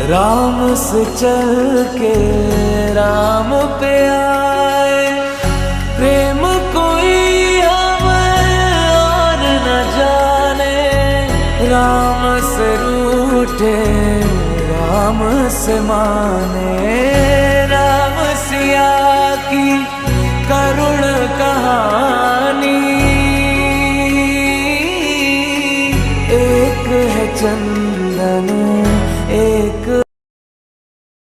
राम से चल के राम पे आए। प्रेम कोई हमें और न जाने, राम से रूठे राम से माने। राम सिया की करुण कहानी, एक है चंद